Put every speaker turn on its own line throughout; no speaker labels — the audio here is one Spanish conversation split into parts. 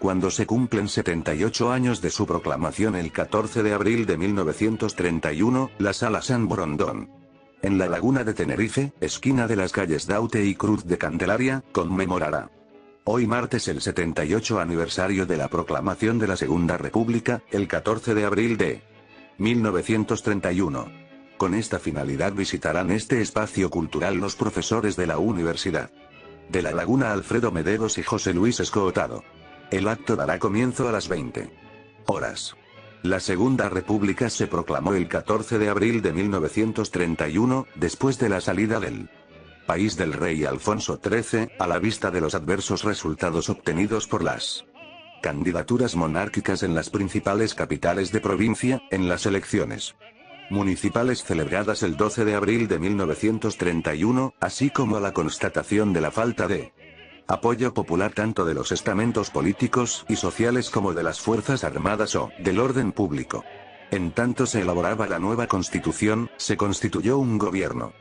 cuando se cumplen 78 años de su proclamación el 14 de abril de 1931, la Sala San Borondón, en la laguna de Tenerife, esquina de las calles Daute y Cruz de Candelaria, conmemorará hoy martes el 78 aniversario de la proclamación de la Segunda República, el 14 de abril de 1931. Con esta finalidad visitarán este espacio cultural los profesores de la Universidad de La Laguna Alfredo Mederos y José Luis Escootado. El acto dará comienzo a las 20 horas. La Segunda República se proclamó el 14 de abril de 1931, después de la salida del país del rey Alfonso XIII, a la vista de los adversos resultados obtenidos por las candidaturas monárquicas en las principales capitales de provincia, en las elecciones municipales celebradas el 12 de abril de 1931, así como a la constatación de la falta de apoyo popular tanto de los estamentos políticos y sociales como de las fuerzas armadas o del orden público. En tanto se elaboraba la nueva constitución, se constituyó un gobierno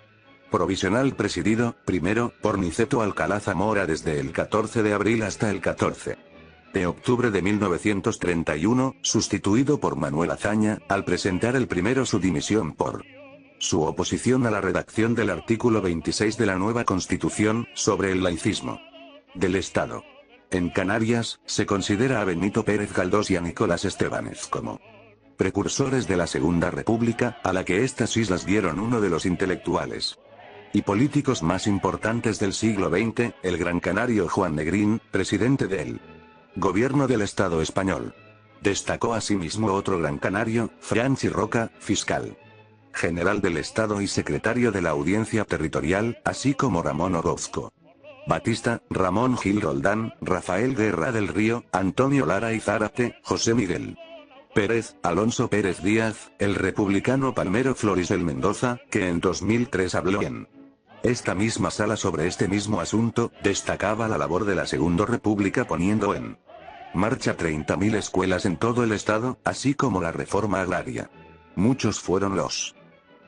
provisional presidido, primero, por Niceto Alcalá Zamora desde el 14 de abril hasta el 14 de octubre de 1931, sustituido por Manuel Azaña, al presentar el primero su dimisión por su oposición a la redacción del artículo 26 de la nueva Constitución, sobre el laicismo del Estado. En Canarias, se considera a Benito Pérez Galdós y a Nicolás Estebanez como precursores de la Segunda República, a la que estas islas dieron uno de los intelectuales y políticos más importantes del siglo XX, el gran canario Juan Negrín, presidente del gobierno del Estado español. Destacó asimismo otro gran canario, Franchi Roca, fiscal general del Estado y secretario de la Audiencia Territorial, así como Ramón Orozco Batista, Ramón Gil Roldán, Rafael Guerra del Río, Antonio Lara y Zárate, José Miguel Pérez, Alonso Pérez Díaz, el republicano palmero Florisel Mendoza, que en 2003 habló en esta misma sala sobre este mismo asunto, destacaba la labor de la Segunda República poniendo en marcha 30.000 escuelas en todo el estado, así como la reforma agraria. Muchos fueron los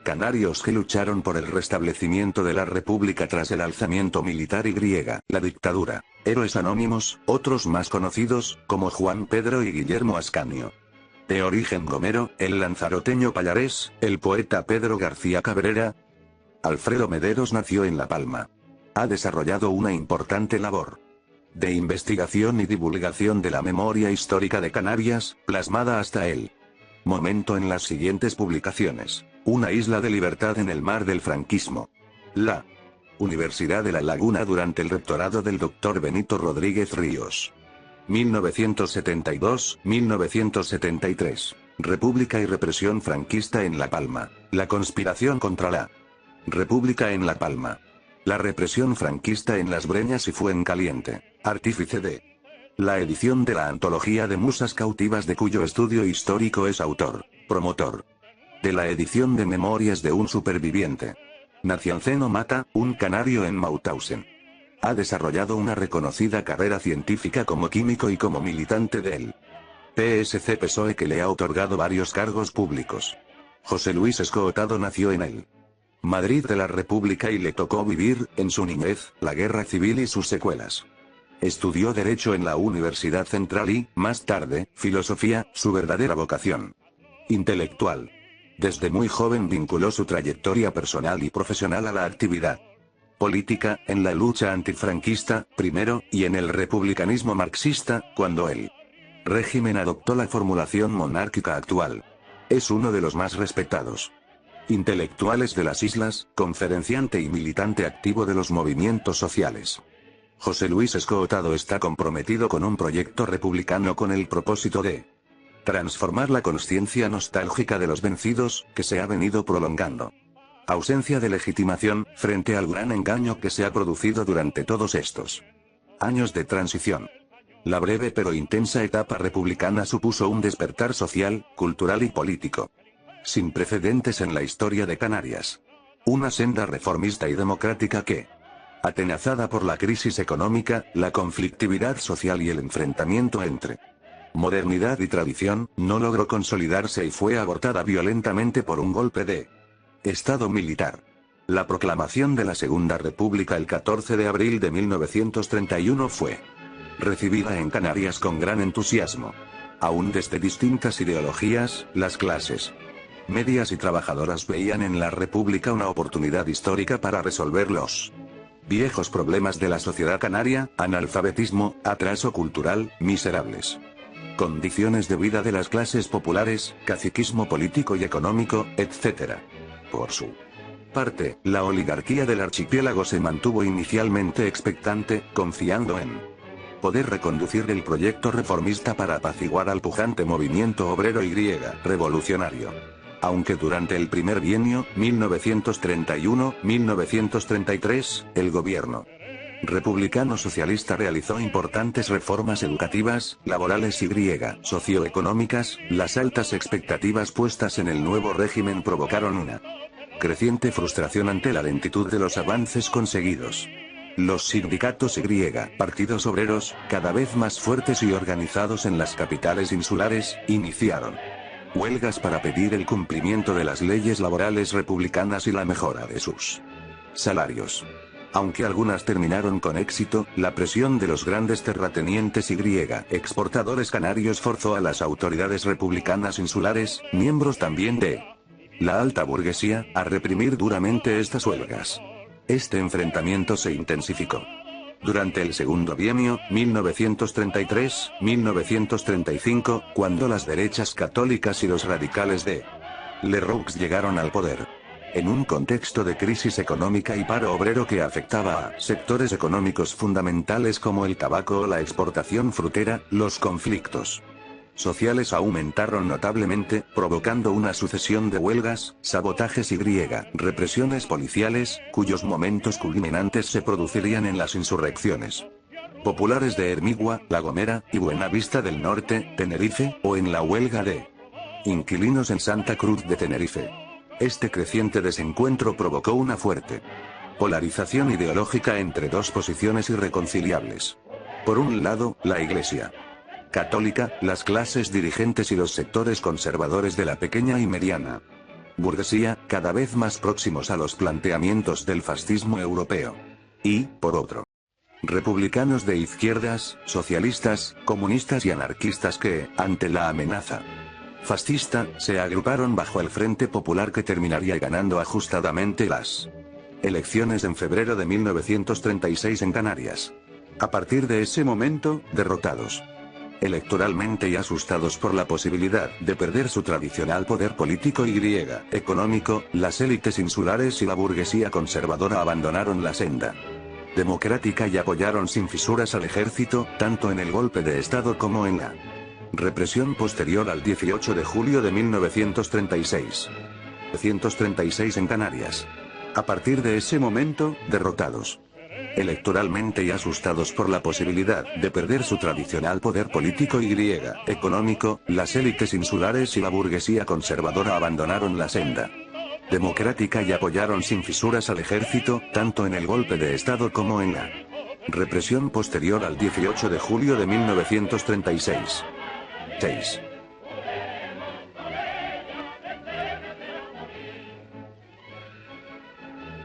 canarios que lucharon por el restablecimiento de la República tras el alzamiento militar y griega, la dictadura. Héroes anónimos, otros más conocidos, como Juan Pedro y Guillermo Ascanio. De origen gomero, el lanzaroteño Pallarés, el poeta Pedro García Cabrera. Alfredo Mederos nació en La Palma. Ha desarrollado una importante labor de investigación y divulgación de la memoria histórica de Canarias, plasmada hasta el momento en las siguientes publicaciones: Una isla de libertad en el mar del franquismo. La Universidad de La Laguna durante el rectorado del Dr. Benito Rodríguez Ríos. 1972-1973. República y represión franquista en La Palma. La conspiración contra la República en La Palma. La represión franquista en Las Breñas y Fuencaliente. Artífice de la edición de la antología de musas cautivas de cuyo estudio histórico es autor. Promotor de la edición de Memorias de un superviviente. Nacianceno Mata, un canario en Mauthausen. Ha desarrollado una reconocida carrera científica como químico y como militante del PSC-PSOE que le ha otorgado varios cargos públicos. José Luis Escootado nació en el Madrid de la República y le tocó vivir, en su niñez, la guerra civil y sus secuelas. Estudió Derecho en la Universidad Central y, más tarde, Filosofía, su verdadera vocación intelectual. Desde muy joven vinculó su trayectoria personal y profesional a la actividad política, en la lucha antifranquista, primero, y en el republicanismo marxista, cuando el régimen adoptó la formulación monárquica actual. Es uno de los más respetados intelectuales de las islas, conferenciante y militante activo de los movimientos sociales. José Luis Escootado está comprometido con un proyecto republicano con el propósito de transformar la consciencia nostálgica de los vencidos, que se ha venido prolongando. Ausencia de legitimación, frente al gran engaño que se ha producido durante todos estos años de transición. La breve pero intensa etapa republicana supuso un despertar social, cultural y político sin precedentes en la historia de Canarias. Una senda reformista y democrática que, atenazada por la crisis económica, la conflictividad social y el enfrentamiento entre modernidad y tradición, no logró consolidarse y fue abortada violentamente por un golpe de Estado militar. La proclamación de la Segunda República el 14 de abril de 1931 fue recibida en Canarias con gran entusiasmo. Aún desde distintas ideologías, las clases medias y trabajadoras veían en la República una oportunidad histórica para resolver los viejos problemas de la sociedad canaria: analfabetismo, atraso cultural, miserables condiciones de vida de las clases populares, caciquismo político y económico, etc. Por su parte, la oligarquía del archipiélago se mantuvo inicialmente expectante, confiando en poder reconducir el proyecto reformista para apaciguar al pujante movimiento obrero y revolucionario. Aunque durante el primer bienio, 1931-1933, el gobierno republicano socialista realizó importantes reformas educativas, laborales y socioeconómicas, las altas expectativas puestas en el nuevo régimen provocaron una creciente frustración ante la lentitud de los avances conseguidos. Los sindicatos partidos obreros, cada vez más fuertes y organizados en las capitales insulares, iniciaron huelgas para pedir el cumplimiento de las leyes laborales republicanas y la mejora de sus salarios. Aunque algunas terminaron con éxito, la presión de los grandes terratenientes y exportadores canarios forzó a las autoridades republicanas insulares, miembros también de la alta burguesía, a reprimir duramente estas huelgas. Este enfrentamiento se intensificó durante el segundo bienio, 1933-1935, cuando las derechas católicas y los radicales de Leroux llegaron al poder. En un contexto de crisis económica y paro obrero que afectaba a sectores económicos fundamentales como el tabaco o la exportación frutera, los conflictos sociales aumentaron notablemente, provocando una sucesión de huelgas, sabotajes y represiones policiales, cuyos momentos culminantes se producirían en las insurrecciones populares de Hermigua, La Gomera, y Buenavista del Norte, Tenerife, o en la huelga de inquilinos en Santa Cruz de Tenerife. Este creciente desencuentro provocó una fuerte polarización ideológica entre dos posiciones irreconciliables. Por un lado, la Iglesia católica, las clases dirigentes y los sectores conservadores de la pequeña y mediana burguesía, cada vez más próximos a los planteamientos del fascismo europeo. Y, por otro, republicanos de izquierdas, socialistas, comunistas y anarquistas que, ante la amenaza fascista, se agruparon bajo el Frente Popular, que terminaría ganando ajustadamente las elecciones en febrero de 1936 en Canarias. A partir de ese momento, derrotados electoralmente y asustados por la posibilidad de perder su tradicional poder político y económico, las élites insulares y la burguesía conservadora abandonaron la senda democrática y apoyaron sin fisuras al ejército, tanto en el golpe de Estado como en la represión posterior al 18 de julio de 1936. 1936 en Canarias. A partir de ese momento, derrotados electoralmente y asustados por la posibilidad de perder su tradicional poder político y económico, las élites insulares y la burguesía conservadora abandonaron la senda democrática y apoyaron sin fisuras al ejército, tanto en el golpe de Estado como en la represión posterior al 18 de julio de 1936. 6.